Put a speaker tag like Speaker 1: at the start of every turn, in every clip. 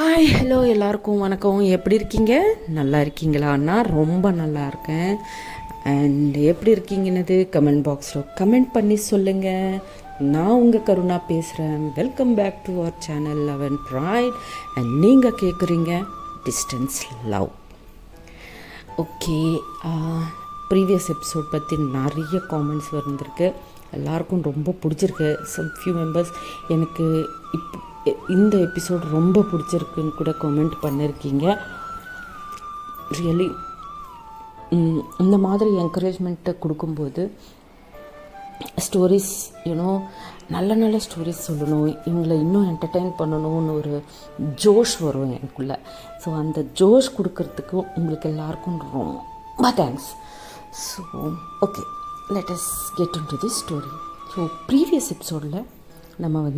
Speaker 1: Hi hello எல்லாருக்கும் வணக்கம். எப்படி இருக்கீங்க? நல்லா இருக்கீங்களா? நான் ரொம்ப நல்லா இருக்கேன். அண்ட் எப்படி இருக்கீங்கன்னது கமெண்ட் பாக்ஸில் கமெண்ட் பண்ணி சொல்லுங்கள். நான் உங்கள் கருணா பேசுகிறேன். Welcome back to our channel love and pride. And நீங்கள் கேட்குறீங்க distance love. Okay, previous episode பற்றி நிறைய காமெண்ட்ஸ் வந்திருக்கு. எல்லாருக்கும் ரொம்ப பிடிச்சிருக்கு. சம் ஃபியூ மெம்பர்ஸ் எனக்கு இந்த எபிசோட் ரொம்ப பிடிச்சிருக்குன்னு கூட கமெண்ட் பண்ணியிருக்கீங்க. ரியலி இந்த மாதிரி என்கரேஜ்மெண்ட்டை கொடுக்கும்போது ஸ்டோரிஸ் நல்ல நல்ல ஸ்டோரிஸ் சொல்லணும், இவங்களை இன்னும் என்டர்டெயின் பண்ணணும்னு ஒரு ஜோஷ் வரும் எனக்குள்ளே. ஸோ அந்த ஜோஷ் கொடுக்கறதுக்கு உங்களுக்கு எல்லாருக்கும் ரொம்ப thanks. So okay, let us get into the story. So previous எபிசோடில் நம்ம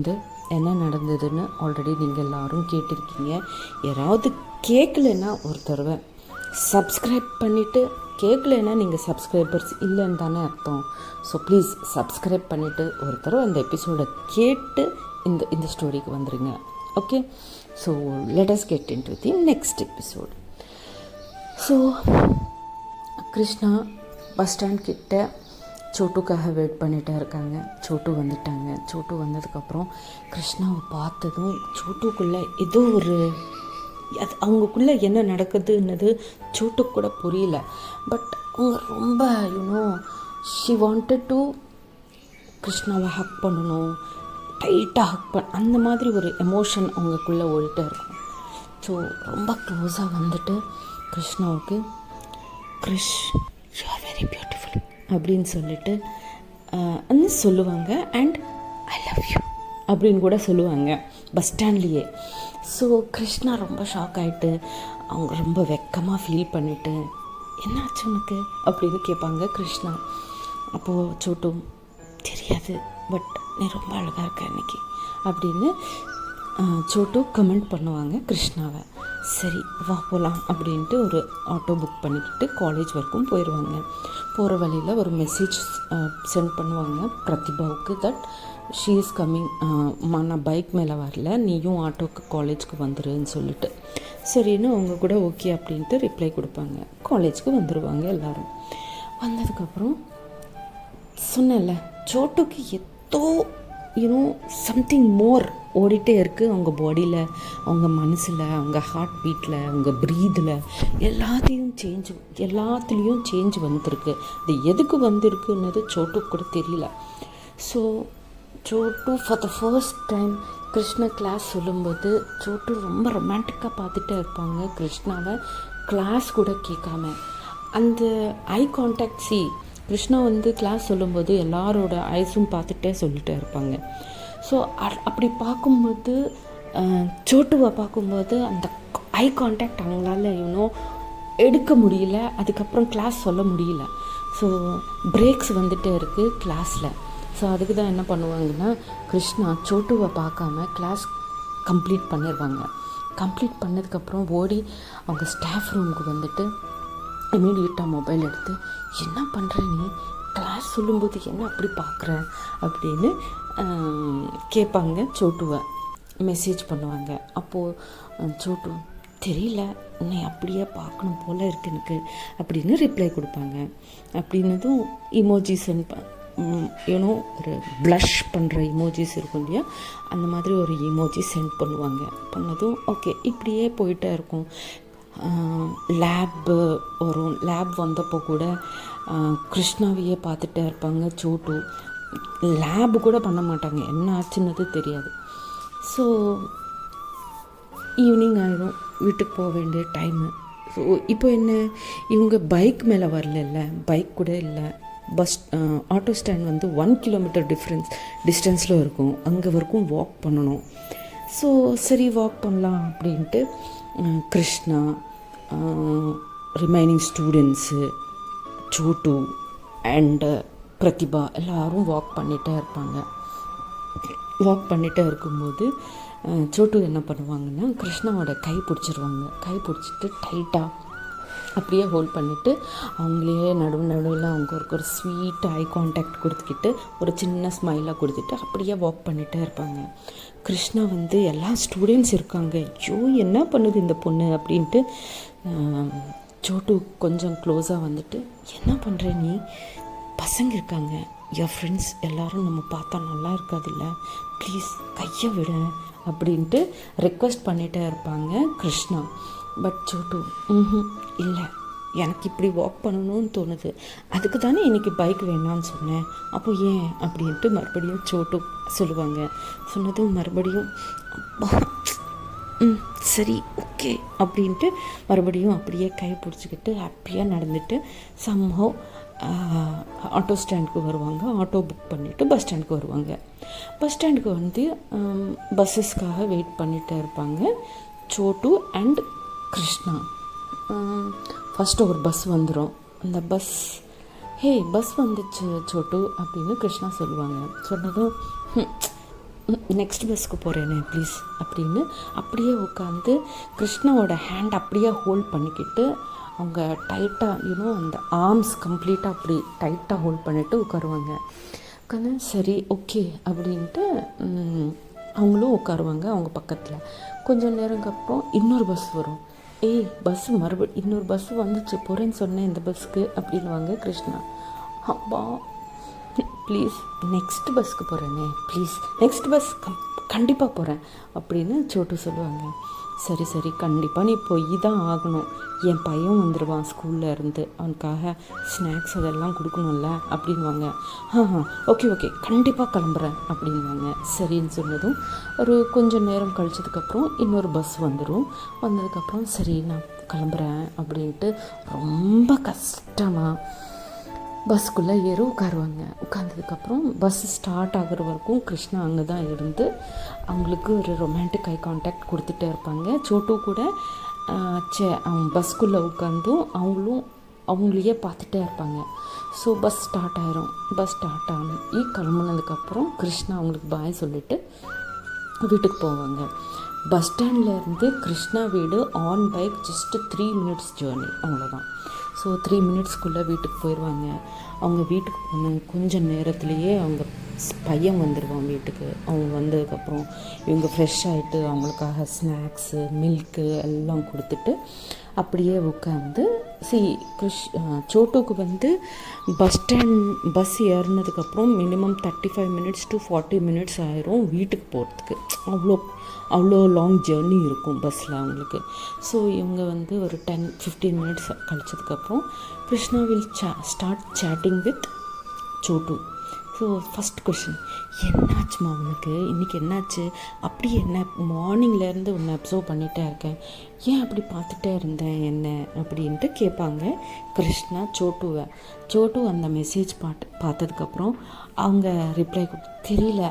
Speaker 1: என்ன நடந்ததுன்னு ஆல்ரெடி நீங்கள் எல்லோரும் கேட்டிருக்கீங்க. யாராவது கேட்கலன்னா ஒரு தடவை சப்ஸ்கிரைப் பண்ணிவிட்டு, கேட்கலன்னா நீங்கள் சப்ஸ்கிரைபர்ஸ் இல்லைன்னு தானே அர்த்தம். ஸோ ப்ளீஸ் சப்ஸ்கிரைப் பண்ணிவிட்டு ஒரு தடவை அந்த எபிசோடை கேட்டு இந்த ஸ்டோரிக்கு வந்துடுங்க. Okay, so let us get into the next episode. So Krishna bus stand கிட்ட சோட்டுக்காக வெயிட் பண்ணிகிட்டே இருக்காங்க. சோட்டு வந்துட்டாங்க. சோட்டு வந்ததுக்கப்புறம் கிருஷ்ணாவை பார்த்ததும் சோட்டுக்குள்ளே ஏதோ ஒரு அவங்களுக்குள்ளே என்ன நடக்குதுன்னது சோட்டுக்கு கூட புரியல. பட் அவங்க ரொம்ப ஷி வாண்டட் டு கிருஷ்ணாவை ஹக் பண்ணணும், டைட்டாக ஹக் அந்த மாதிரி ஒரு எமோஷன் அவங்களுக்குள்ளே ஓடிட்டே இருக்கும். ஸோ ரொம்ப க்ளோஸாக வந்துட்டு கிருஷ்ணாவுக்கு கிருஷ் யூ ஆர் வெரி பியூட்டிஃபுல் அப்படின்னு சொல்லிட்டு சொல்லுவாங்க. அண்ட் ஐ லவ் யூ அப்படின்னு கூட சொல்லுவாங்க பஸ் ஸ்டாண்ட்லேயே. ஸோ கிருஷ்ணா ரொம்ப ஷாக் ஆகிட்டு அவங்க ரொம்ப வெக்கமாக ஃபீல் பண்ணிவிட்டு என்னாச்சு உனக்கு அப்படின்னு கேட்பாங்க கிருஷ்ணா. அப்போது சோட்டு தெரியாது, பட் நீ ரொம்ப அழகாக இருக்க இன்னைக்கு அப்படின்னு சோட்டு கமெண்ட் பண்ணுவாங்க கிருஷ்ணாவை. சரி வா போகலாம் அப்படின்ட்டு ஒரு ஆட்டோ புக் பண்ணிக்கிட்டு காலேஜ் வரைக்கும் போயிடுவாங்க. போகிற வழியில் ஒரு மெசேஜ் சென்ட் பண்ணுவாங்க பிரதிபாவுக்கு, தட் ஷீ இஸ் கம்மிங், நான் பைக் மேலே வரல, நீயும் ஆட்டோக்கு காலேஜுக்கு வந்துருன்னு சொல்லிட்டு. சரின்னு அவங்க கூட ஓகே அப்படின்ட்டு ரிப்ளை கொடுப்பாங்க. காலேஜுக்கு வந்துடுவாங்க எல்லோரும். வந்ததுக்கப்புறம் சொன்னல சோட்டுக்கு ஏதோ சம்திங் மோர் ஓடிட்டே இருக்குது அவங்க பாடியில், அவங்க மனசில், அவங்க ஹார்ட் பீட்டில், அவங்க ப்ரீதில் எல்லாத்துலேயும் சேஞ்ச் வந்துருக்கு. இது எதுக்கு வந்திருக்குன்னது சோட்டுக்கு கூட தெரியல. So Chotu for the first time Krishna class சொல்லும்போது சோட்டு ரொம்ப ரொமான்டிக்காக பார்த்துட்டே இருப்பாங்க கிருஷ்ணாவை, கிளாஸ் கூட கேட்காம. அந்த ஐ கான்டாக்ட் கிருஷ்ணா கிளாஸ் சொல்லும்போது எல்லாரோட ஐஸும் பார்த்துட்டே சொல்லிகிட்டே இருப்பாங்க. ஸோ அப்படி பார்க்கும்போது சோட்டுவை பார்க்கும்போது அந்த ஐ கான்டாக்ட் அவங்களால எடுக்க முடியல. அதுக்கப்புறம் கிளாஸ் சொல்ல முடியல. ஸோ பிரேக்ஸ் வந்துட்டே இருக்குது கிளாஸில். ஸோ அதுக்கு தான் என்ன பண்ணுவாங்கன்னா கிருஷ்ணா சோட்டுவை பார்க்காம கிளாஸ் கம்ப்ளீட் பண்ணிடுவாங்க. கம்ப்ளீட் பண்ணதுக்கப்புறம் ஓடி அவங்க ஸ்டாஃப் ரூமுக்கு இமீடியட்டாக மொபைல் எடுத்து என்ன பண்ணுற நீ, கிளாஸ் சொல்லும்போது என்ன அப்படி பார்க்குற அப்படின்னு கேட்பாங்க. சோட்டுவை மெசேஜ் பண்ணுவாங்க. அப்போது சோட்டு தெரியல, உன்னை அப்படியே பார்க்கணும் போல் இருக்கு எனக்கு அப்படின்னு ரிப்ளை கொடுப்பாங்க. அப்படின்னதும் இமோஜி சென்ட் ஒரு ப்ளஷ் பண்ணுற இமோஜிஸ் இருக்கும் இல்லையா, அந்த மாதிரி ஒரு இமோஜி சென்ட் பண்ணுவாங்க. பண்ணதும் ஓகே இப்படியே போயிட்டே இருக்கும். லேப் வரும். லேப் வந்தப்போ கூட கிருஷ்ணாவையே பார்த்துட்டே இருப்பாங்க சோட்டு. லேபு கூட பண்ண மாட்டாங்க, என்ன ஆச்சுன்னது தெரியாது. ஸோ ஈவினிங் ஆகிடும், வீட்டுக்கு போக வேண்டிய டைமு. ஸோ இப்போ என்ன, இவங்க பைக் மேலே வரல, பைக் கூட இல்லை. பஸ் ஆட்டோ ஸ்டாண்ட் 1 கிலோமீட்டர் டிஸ்டன்ஸில் இருக்கும். அங்கே வரைக்கும் வாக் பண்ணணும். ஸோ சரி வாக் பண்ணலாம் அப்படின்ட்டு Krishna, remaining students, Chotu and Pratibha எல்லோரும் வாக் பண்ணிகிட்டே இருப்பாங்க. வாக் பண்ணிகிட்டே இருக்கும்போது சோட்டு என்ன பண்ணுவாங்கன்னா கிருஷ்ணாவோட கை பிடிச்சிருவாங்க. கை பிடிச்சிட்டு டைட்டாக அப்படியே ஹோல்ட் பண்ணிவிட்டு அவங்களே நடுவில் அவங்க ஒரு ஸ்வீட் ஐ கான்டாக்ட் கொடுத்துக்கிட்டு ஒரு சின்ன ஸ்மைலாக கொடுத்துட்டு அப்படியே வாக் பண்ணிகிட்டே இருப்பாங்க. கிருஷ்ணா வந்து எல்லா ஸ்டூடெண்ட்ஸ் இருக்காங்க, ஐயோ என்ன பண்ணுது இந்த பொண்ணு அப்படின்ட்டு சோட்டு கொஞ்சம் க்ளோஸாக வந்துட்டு, என்ன பண்ணுற நீ, பசங்க இருக்காங்க, என் ஃப்ரெண்ட்ஸ் எல்லோரும் நம்ம பார்த்தா நல்லா இருக்காதுல்ல, ப்ளீஸ் கையை விட அப்படின்ட்டு ரெக்வெஸ்ட் பண்ணிகிட்டே இருப்பாங்க கிருஷ்ணா. பட் சோட்டு இல்லை, எனக்கு இப்படி வாக் பண்ணணும்னு தோணுது, அதுக்கு தானே இன்றைக்கி பைக் வேணான்னு சொன்னேன், அப்போ ஏன் அப்படின்ட்டு மறுபடியும் சோட்டு சொல்லுவாங்க. சொன்னதும் மறுபடியும் சரி ஓகே அப்படின்ட்டு மறுபடியும் அப்படியே கை பிடிச்சிக்கிட்டு ஹாப்பியாக நடந்துட்டு சம்ஹவ் ஆட்டோ ஸ்டாண்டுக்கு வருவாங்க. ஆட்டோ புக் பண்ணிவிட்டு பஸ் ஸ்டாண்டுக்கு வருவாங்க. பஸ் ஸ்டாண்டுக்கு வந்து பஸ்ஸஸ்க்காக வெயிட் பண்ணிகிட்டே இருப்பாங்க சோட்டு அண்ட் கிருஷ்ணா. ஃபஸ்ட்டு ஒரு பஸ் வந்துடும். அந்த பஸ், ஹே பஸ் வந்துச்சு சோட்டு அப்படின்னு கிருஷ்ணா சொல்லுவாங்க. சொன்னதும் நெக்ஸ்ட் பஸ்ஸுக்கு போகிறேனே ப்ளீஸ் அப்படின்னு அப்படியே உட்காந்து கிருஷ்ணாவோட ஹேண்ட் அப்படியே ஹோல்ட் பண்ணிக்கிட்டு அவங்க டைட்டாக அந்த ஆர்ம்ஸ் கம்ப்ளீட்டாக அப்படி டைட்டாக ஹோல்ட் பண்ணிவிட்டு உட்காருவாங்க. உட்காந்து சரி ஓகே அப்படின்ட்டு அவங்களும் உட்காருவாங்க அவங்க பக்கத்தில். கொஞ்சம் நேரங்க அப்புறம் இன்னொரு பஸ் வரும். பஸ்ஸு இன்னொரு பஸ்ஸு வந்துச்சு, போகிறேன்னு சொன்னேன் இந்த பஸ்ஸுக்கு அப்படின்வாங்க கிருஷ்ணா. அப்பா ப்ளீஸ் நெக்ஸ்ட் பஸ்ஸுக்கு போகிறேனே ப்ளீஸ், நெக்ஸ்ட் பஸ் கண்டிப்பாக போகிறேன் அப்படின்னு சோட்டு சொல்லுவாங்க. சரி சரி கண்டிப்பாக நீ போய் தான் ஆகணும், என் பையன் வந்துடுவான் ஸ்கூலில் இருந்து, அவனுக்காக ஸ்நாக்ஸ் அதெல்லாம் கொடுக்கணும்ல அப்படின்வாங்க. ஓகே ஓகே கண்டிப்பாக கிளம்புறேன் அப்படின்வாங்க. சரின்னு சொன்னதும் ஒரு கொஞ்சம் நேரம் கழிச்சதுக்கப்புறம் இன்னொரு பஸ் வந்துடும். வந்ததுக்கப்புறம் சரி நான் கிளம்புறேன் அப்படின்ட்டு ரொம்ப கஷ்டமாக பஸ்ஸுக்குள்ளே ஏறி உட்காருவாங்க. உட்காந்ததுக்கப்புறம் பஸ் ஸ்டார்ட் ஆகிற வரைக்கும் கிருஷ்ணா அங்கே தான் இருந்து அவங்களுக்கு ஒரு ரொமான்டிக் ஐ கான்டாக்ட் கொடுத்துட்டே இருப்பாங்க. சோட்டு கூட அவங்க பஸ்ஸுக்குள்ளே உட்காந்தும் அவங்களையே பார்த்துட்டே இருப்பாங்க. ஸோ பஸ் ஸ்டார்ட் ஆயிரும். பஸ் ஸ்டார்ட் ஆகி கிளம்புனதுக்கப்புறம் கிருஷ்ணா அவங்களுக்கு பாய் சொல்லிவிட்டு வீட்டுக்கு போவாங்க. பஸ் ஸ்டாண்ட்லேருந்து கிருஷ்ணா வீடு on bike just 3 minutes journey, அவ்வளோதான். ஸோ 3 minutesக்குள்ளே வீட்டுக்கு போயிடுவாங்க. அவங்க வீட்டுக்கு போன கொஞ்சம் நேரத்துலேயே அவங்க பையன் வந்துடுவான் வீட்டுக்கு. அவங்க வந்ததுக்கப்புறம் இவங்க ஃப்ரெஷ் ஆகிட்டு அவங்களுக்காக ஸ்நாக்ஸு மில்க்கு எல்லாம் கொடுத்துட்டு அப்படியே உட்காந்து சோட்டுக்கு வந்து bus ஏறினதுக்கப்புறம் minimum 35 minutes to 40 minutes ஆயிரும் வீட்டுக்கு போகிறதுக்கு. அவ்வளோ லாங் ஜேர்னி இருக்கும் பஸ்ஸில் அவங்களுக்கு. ஸோ இவங்க வந்து ஒரு 10-15 minutes கழிச்சதுக்கப்புறம் Krishna will start chatting with Chotu. So first question, என்னாச்சுமா உனக்கு இன்றைக்கி என்னாச்சு, அப்படி என்ன மார்னிங்லேருந்து உன்னை அப்சர்வ் பண்ணிகிட்டே இருக்கேன், ஏன் அப்படி பார்த்துட்டே இருந்தேன் என்ன அப்படின்ட்டு கேட்பாங்க கிருஷ்ணா சோட்டுவை. சோட்டு அந்த மெசேஜ் பார்த்ததுக்கப்புறம் அவங்க ரிப்ளை தெரியல,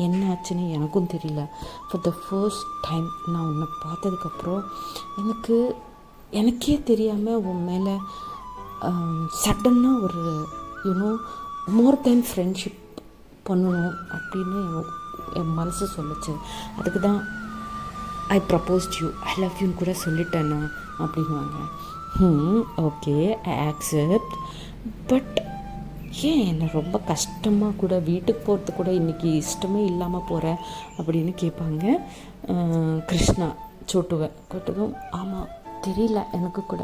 Speaker 1: என்னாச்சுன்னு எனக்கும் தெரியல, ஃபார் த ஃபர்ஸ்ட் டைம் நான் உன்னை பார்த்ததுக்கப்புறம் எனக்கே தெரியாமல் உன் மேலே சடன்னாக ஒரு மோர் தேன் ஃப்ரெண்ட்ஷிப் பண்ணணும் அப்படின்னு என் மனசு சொல்லிச்சு. அதுக்கு தான் ஐ ப்ரப்போஸ்ட் யூ, ஐ லவ் யூன்னு கூட சொல்லிட்டேன்னா அப்படின்வாங்க. ஓகே ஐ ஆக்செப்ட், பட் ஏன் என்னை ரொம்ப கஷ்டமாக கூட வீட்டுக்கு போகிறது கூட இன்றைக்கி இஷ்டமே இல்லாமல் போகிறேன் அப்படின்னு கேட்பாங்க கிருஷ்ணா சோட்டுவை. கேட்டதும் ஆமாம் தெரியல, எனக்கு கூட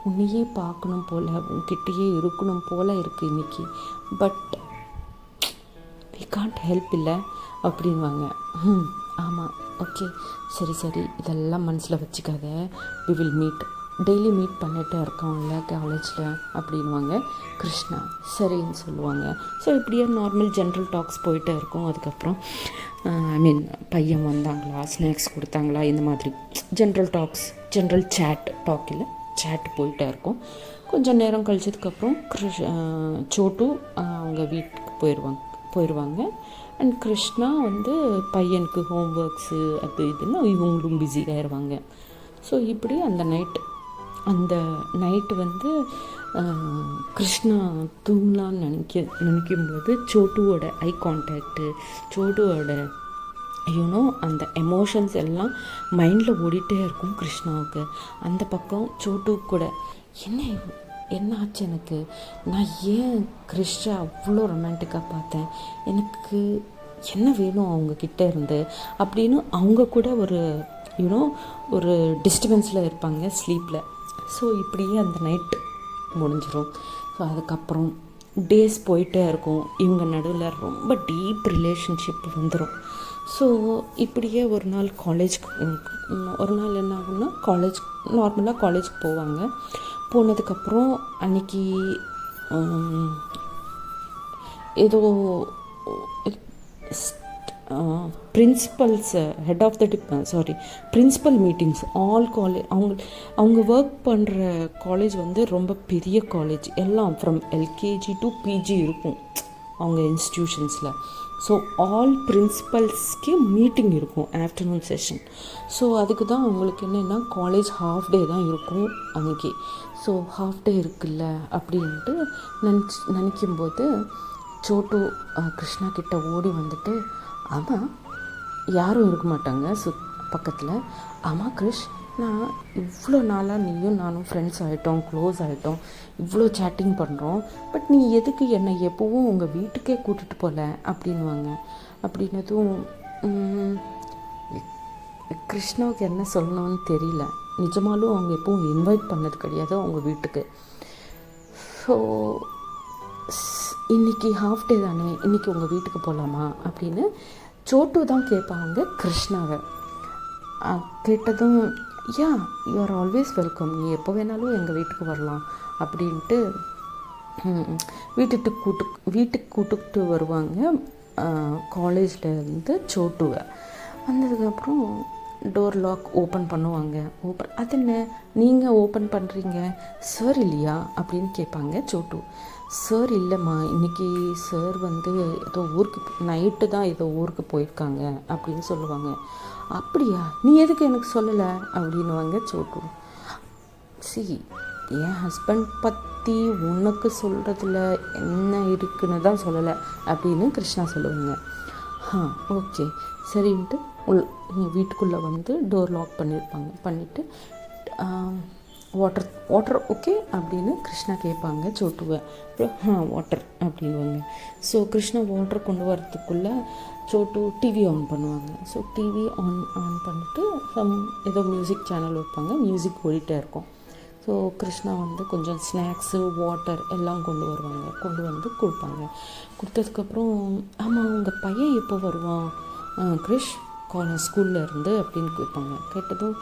Speaker 1: உன்னையே பார்க்கணும் போல், உன்கிட்டயே இருக்கணும் போல் இருக்குது இன்றைக்கி, பட் வி காண்ட் ஹெல்ப் இல்லை அப்படின்வாங்க. ஆமாம் ஓகே சரி சரி இதெல்லாம் மனசில் வச்சுக்காத, we will meet, daily meet பண்ணிகிட்டே இருக்கோம்ல காலேஜில் அப்படின்வாங்க கிருஷ்ணா. சரின்னு சொல்லுவாங்க. ஸோ இப்படியே நார்மல் ஜென்ரல் டாக்ஸ் போயிட்டே இருக்கும். அதுக்கப்புறம் பையன் வந்தாங்களா, ஸ்நாக்ஸ் கொடுத்தாங்களா, இந்த மாதிரி ஜென்ரல் டாக்ஸ், ஜென்ரல் சேட் போயிட்டே இருக்கும். கொஞ்சம் நேரம் கழிச்சதுக்கப்புறம் சோட்டு அவங்க வீட்டுக்கு போயிடுவாங்க. அண்ட் கிருஷ்ணா வந்து பையனுக்கு ஹோம் ஒர்க்ஸு அது இதுன்னு இவங்களும் பிஸி ஆயிடுவாங்க. ஸோ இப்படி அந்த நைட்டு வந்து கிருஷ்ணா தூங்கலான்னு நினைக்கும்போது சோட்டுவோட ஐ கான்டாக்டு, சோட்டுவோட அந்த எமோஷன்ஸ் எல்லாம் மைண்டில் ஓடிட்டே இருக்கும் கிருஷ்ணாவுக்கு. அந்த பக்கம் சோட்டு கூட என்ன என்ன ஆச்சு எனக்கு, நான் ஏன் கிறிஷை அவ்வளோ ரொமான்டிக்காக பார்த்தேன், எனக்கு என்ன வேணும் அவங்கக்கிட்ட இருந்து அப்படின்னு அவங்க கூட ஒரு ஒரு டிஸ்டர்பன்ஸில் இருப்பாங்க ஸ்லீப்பில். ஸோ இப்படியே அந்த நைட் முடிஞ்சிடும். ஸோ அதுக்கப்புறம் டேஸ் போயிட்டே இருக்கும், இவங்க நடுவில் ரொம்ப டீப் ரிலேஷன்ஷிப் வந்துடும். ஸோ இப்படியே ஒரு நாள் என்ன ஆகும்னா நார்மலாக காலேஜுக்கு போவாங்க. போனதுக்கப்புறம் அன்றைக்கி ஏதோ principals head of the principal meetings all college. அவங்க ஒர்க் பண்ணுற காலேஜ் வந்து ரொம்ப பெரிய காலேஜ், எல்லாம் ஃப்ரம் எல்கேஜி டு பிஜி இருக்கும் அவங்க இன்ஸ்டிடியூஷன்ஸில். ஸோ ஆல் பிரின்சிபல்ஸ்க்கு மீட்டிங் இருக்கும் ஆஃப்டர்நூன் செஷன். ஸோ அதுக்கு தான் அவங்களுக்கு என்னென்னா காலேஜ் ஹாஃப் டே தான் இருக்கும் அன்றைக்கி. ஸோ ஹாஃப் டே இருக்குல்ல அப்படின்ட்டு நினைக்கும்போது சோட்டு கிருஷ்ணா கிட்ட ஓடி வந்துட்டு, ஆமாம் யாரும் இருக்க மாட்டாங்க பக்கத்தில், ஆமாம் கிருஷ், நான் இவ்வளோ நாளாக நீயும் நானும் ஃப்ரெண்ட்ஸ் ஆகிட்டோம், க்ளோஸ் ஆகிட்டோம், இவ்வளோ சேட்டிங் பண்ணுறோம், பட் நீ எதுக்கு என்னை எப்போவும் உங்கள் வீட்டுக்கே கூட்டிகிட்டு போகல அப்படின்வாங்க. அப்படின்னதும் கிருஷ்ணாவுக்கு என்ன சொல்லணும்னு தெரியல. நிஜமாலும் அவங்க எப்பவும் இன்வைட் பண்ணது கிடையாது அவங்க வீட்டுக்கு. ஸோ இன்றைக்கி ஹாஃப் டே தானே, இன்றைக்கி உங்கள் வீட்டுக்கு போகலாமா அப்படின்னு சோட்டு தான் கேட்பாங்க கிருஷ்ணாவை. கேட்டதும் yeah you are always welcome, நீ எப்போ வேணாலும் எங்கள் வீட்டுக்கு வரலாம் அப்படின்ட்டு வீட்டுக்கு கூட்டுக்கிட்டு வருவாங்க காலேஜ்லேருந்து சோட்டுவை. வந்ததுக்கப்புறம் டோர் லாக் ஓப்பன் பண்ணுவாங்க. அது என்ன நீங்கள் ஓப்பன் பண்ணுறீங்க, சார் இல்லையா அப்படின்னு கேட்பாங்க சோட்டு. சார் இல்லைம்மா, இன்றைக்கி சார் வந்து ஏதோ நைட்டு தான் ஏதோ ஊருக்கு போயிருக்காங்க அப்படின்னு சொல்லுவாங்க. அப்படியா, நீ எதுக்கு எனக்கு சொல்லலை அப்படின்வாங்க சோட்டு. என் ஹஸ்பண்ட் பற்றி உனக்கு சொல்கிறதுல என்ன இருக்குன்னு தான் சொல்லலை அப்படின்னு கிருஷ்ணா சொல்லுவாங்க. ஓகே சரின்ட்டு வீட்டுக்குள்ளே வந்து டோர் லாக் பண்ணிவிட்டு வாட்டர் ஓகே அப்படின்னு கிருஷ்ணா கேட்பாங்க சோட்டுவை. வாட்டர் அப்படின்வாங்க. ஸோ கிருஷ்ணா வாட்டர் கொண்டு வரத்துக்குள்ளே சோட்டு டிவி ஆன் பண்ணுவாங்க. ஸோ டிவி ஆன் பண்ணிவிட்டு ஏதோ மியூசிக் சேனல் வைப்பாங்க, மியூசிக் ஓடிட்டே இருக்கும். ஸோ கிருஷ்ணா வந்து கொஞ்சம் ஸ்நாக்ஸு வாட்டர் எல்லாம் கொண்டு வந்து கொடுப்பாங்க. கொடுத்ததுக்கப்புறம் ஆமாம் உங்கள் பையன் எப்போ வருவான் கிருஷ் ஸ்கூலில் இருந்து அப்படின்னு கேட்பாங்க. கேட்டதும்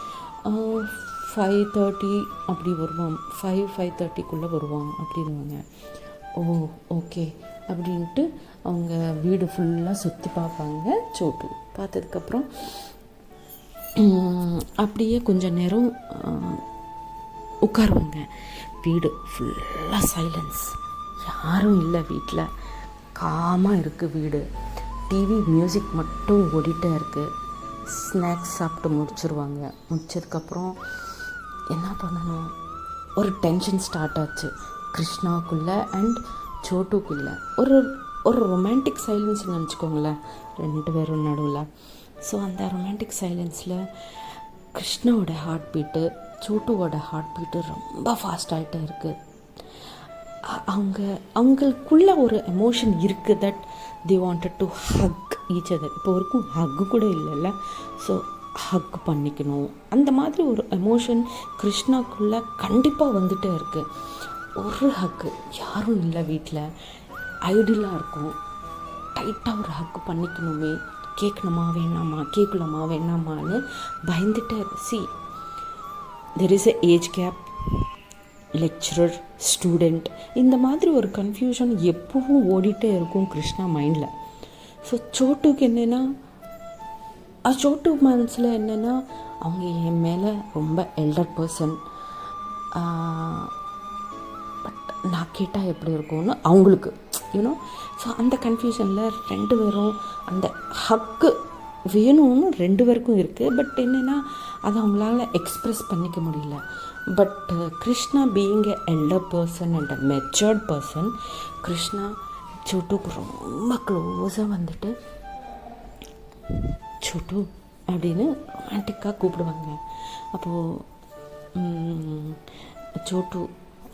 Speaker 1: 5:30 அப்படி வருவான், 5:30 வருவான் அப்படின்வாங்க. ஓ ஓகே அப்படின்ட்டு அவங்க வீடு ஃபுல்லாக சுற்றி பார்ப்பாங்க சோட்டு. பார்த்ததுக்கப்புறம் அப்படியே கொஞ்சம் நேரம் உட்காருவாங்க. வீடு ஃபுல்லாக சைலன்ஸ், யாரும் இல்லை வீட்டில், காமாக இருக்குது வீடு. டிவி மியூசிக் மட்டும் ஓடிட்டே இருக்குது. ஸ்நாக்ஸ் சாப்பிட்டு முடிச்சதுக்கப்புறம் என்ன பண்ணணும், ஒரு டென்ஷன் ஸ்டார்ட் ஆச்சு கிருஷ்ணாவுக்குள்ளே அண்ட் சோட்டுக்குள்ளே. ஒரு ரொமான்டிக் சைலன்ஸ் நினச்சிக்கோங்களேன் ரெண்டு பேரும் நடுவில். ஸோ அந்த ரொமான்டிக் சைலன்ஸில் கிருஷ்ணாவோட ஹார்ட் பீட்டு சோட்டுவோட ஹார்ட் பீட்டு ரொம்ப ஃபாஸ்ட் ஆகிட்டே இருக்குது. அவங்களுக்குள்ள ஒரு எமோஷன் இருக்குது that they wanted to hug each other. இப்போ வரைக்கும் ஹக்கு கூட இல்லைல்ல, ஸோ ஹக் பண்ணிக்கணும் அந்த மாதிரி ஒரு எமோஷன் கிருஷ்ணாக்குள்ளே கண்டிப்பாக வந்துகிட்டே இருக்குது. ஒரு ஹக்கு, யாரும் இல்லை வீட்டில், ஐடியலாக இருக்கும், டைட்டாக ஒரு ஹக்கு பண்ணிக்கணுமே, கேட்கலாமா வேணாமான்னு பயந்துட்டே there is a age gap, lecturer student, இந்த மாதிரி ஒரு கன்ஃபியூஷன் எப்பவும் ஓடிட்டே இருக்கும் கிருஷ்ணா மைண்டில். ஸோ சோட்டுக்கு என்னென்னா, சோட்டு மனசில் என்னென்னா அவங்க என் மேலே ரொம்ப எல்டர் பர்சன், பட் நான் கேட்டால் எப்படி இருக்கும்னு அவங்களுக்கு ஸோ அந்த கன்ஃபியூஷனில் ரெண்டு பேரும் அந்த ஹக்கு வேணும்னு ரெண்டு பேருக்கும் இருக்குது. பட் என்னென்னா அதை அவங்களால எக்ஸ்ப்ரெஸ் பண்ணிக்க முடியல. But Krishna being a elder person and a matured person, Krishna சோட்டுக்கு ரொம்ப க்ளோஸாக வந்துட்டு சோட்டு அப்படின்னு ரொமான்டிக்காக கூப்பிடுவாங்க. அப்போது சோட்டு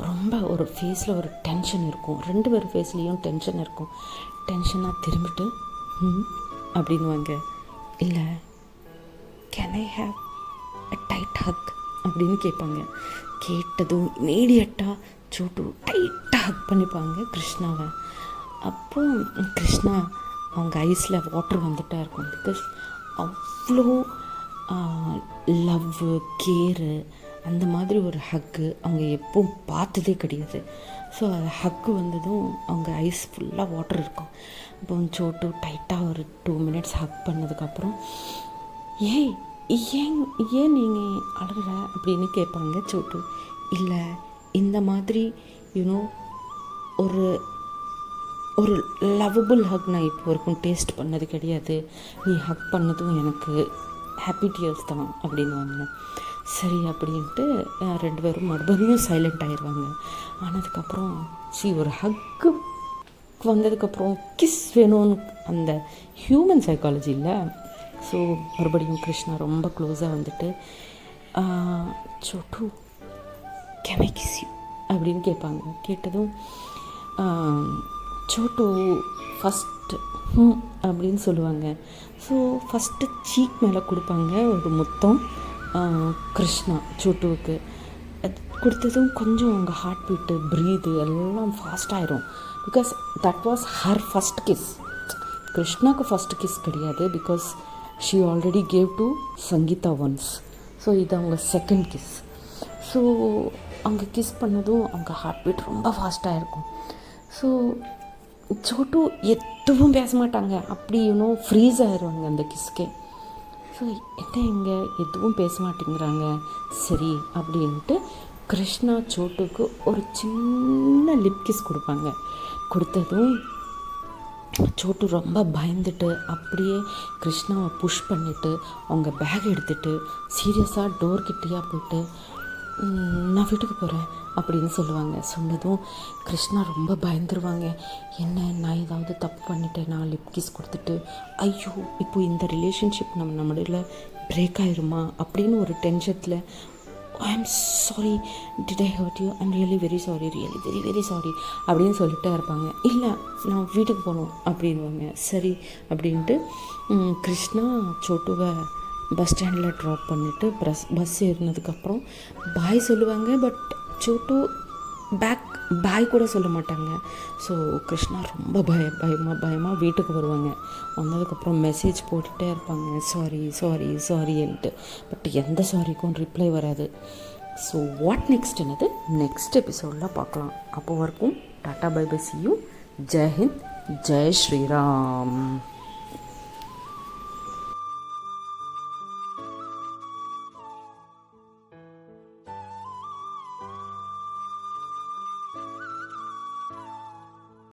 Speaker 1: ரொம்ப ஒரு ஃபேஸில் ஒரு டென்ஷன் இருக்கும், 2 பேர் ஃபேஸ்லேயும் டென்ஷன் இருக்கும். டென்ஷனாக திரும்பிட்டு அப்படின்வாங்க. இல்லை, can I have a tight hug அப்படின்னு கேட்பாங்க. கேட்டதும் இமீடியட்டாக சோட்டு டைட்டாக ஹக் பண்ணிப்பாங்க கிருஷ்ணாவை. அப்போ கிருஷ்ணா அவங்க ஐஸில் வாட்டர் வந்துட்டா இருக்கும். பிகாஸ் அவ்வளோ லவ்வு, கேரு, அந்த மாதிரி ஒரு ஹக்கு அவங்க எப்பவும் பார்த்ததே கிடையாது. ஸோ அது ஹக்கு வந்ததும் அவங்க ஐஸ் ஃபுல்லாக வாட்டர் இருக்கும். அப்போ சோட்டு டைட்டாக ஒரு 2 மினிட்ஸ் ஹக் பண்ணதுக்கப்புறம், ஏன் ஏன் நீங்கள் அழுகிற அப்படின்னு கேட்பாங்க சோட்டு. இல்லை, இந்த மாதிரி யூனோ ஒரு ஒரு லவ்வபுள் ஹக் நான் இப்போ வரைக்கும் டேஸ்ட் பண்ணது கிடையாது. நீ ஹக் பண்ணதும் எனக்கு ஹாப்பி டியர்ஸ் தான் அப்படின்வாங்க. சரி அப்படின்ட்டு 2 பேரும் மறுபடியும் சைலண்ட் ஆயிடுவாங்க. ஆனதுக்கப்புறம் ஒரு ஹக்கு வந்ததுக்கப்புறம் கிஸ் வேணும்னு அந்த ஹியூமன் சைக்காலஜி இல்லை. ஸோ மறுபடியும் கிருஷ்ணா ரொம்ப க்ளோஸாக வந்துட்டு, Chhotu can I kiss you அப்படின்னு கேட்பாங்க. கேட்டதும் சோட்டு ஃபஸ்ட்டு அப்படின்னு சொல்லுவாங்க. ஸோ ஃபஸ்ட்டு சீக் மேலே கொடுப்பாங்க ஒரு முத்தம் கிருஷ்ணா சோட்டுவுக்கு. அது கொடுத்ததும் கொஞ்சம் அவங்க ஹார்ட் பீட்டு, ப்ரீது எல்லாம் ஃபாஸ்ட்டாகிடும். Because that was her first kiss. கிருஷ்ணாவுக்கு ஃபஸ்ட் கிஸ் கிடையாது. Because she already gave to Sangeetha once. So இது அவங்க செகண்ட் கிஸ். ஸோ அவங்க கிஸ் பண்ணதும் அவங்க ஹார்ட் பீட் ரொம்ப ஃபாஸ்ட்டாக இருக்கும். ஸோ சோட்டு எதுவும் பேச மாட்டாங்க, அப்படி இன்னும் ஃப்ரீஸ் ஆயிடுவாங்க அந்த கிஸ்கே. ஸோ எங்கே எதுவும் பேச மாட்டேங்கிறாங்க. சரி அப்படின்ட்டு கிருஷ்ணா சோட்டுக்கு ஒரு சின்ன லிப் கிஸ் கொடுப்பாங்க. கொடுத்ததும் சோட்டு ரொம்ப பயந்துட்டு அப்படியே கிருஷ்ணாவை புஷ் பண்ணிவிட்டு அவங்க பேக் எடுத்துகிட்டு சீரியஸாக டோர் கிட்டேயா போய்ட்டு, நான் வீட்டுக்கு போகிறேன் அப்படின்னு சொல்லுவாங்க. சொன்னதும் கிருஷ்ணா ரொம்ப பயந்துருவாங்க. என்ன, நான் ஏதாவது தப்பு பண்ணிட்டேன், நான் லிப் கிஸ் கொடுத்துட்டு, ஐயோ இப்போ இந்த ரிலேஷன்ஷிப் நம்மளோட பிரேக் ஆயிருமா அப்படின்னு ஒரு டென்ஷனில், I am sorry, did I hurt you, I'm really very sorry, really very very sorry அப்படின்னு சொல்லிட்டே இருப்பாங்க. இல்லை, நான் வீட்டுக்கு போகணும் அப்படின்வாங்க. சரி அப்படின்ட்டு கிருஷ்ணா சோட்டுவை பஸ் ஸ்டாண்டில் ட்ராப் பண்ணிவிட்டு பஸ் ஏறினதுக்கப்புறம் பாய் சொல்லுவாங்க. பட் சோட்டு பாய் கூட சொல்ல மாட்டாங்க. ஸோ கிருஷ்ணா ரொம்ப பயமாக வீட்டுக்கு வருவாங்க. வந்ததுக்கப்புறம் மெசேஜ் போட்டுகிட்டே இருப்பாங்க, சாரி சாரி சாரின்ட்டு. பட் எந்த சாரிக்கும் ரிப்ளை வராது. ஸோ வாட் நெக்ஸ்ட் என்னது நெக்ஸ்ட் எபிசோடில் பார்க்கலாம். அப்போ வரைக்கும் tata bye bye, see you, Jai Hind, Jai Sriram.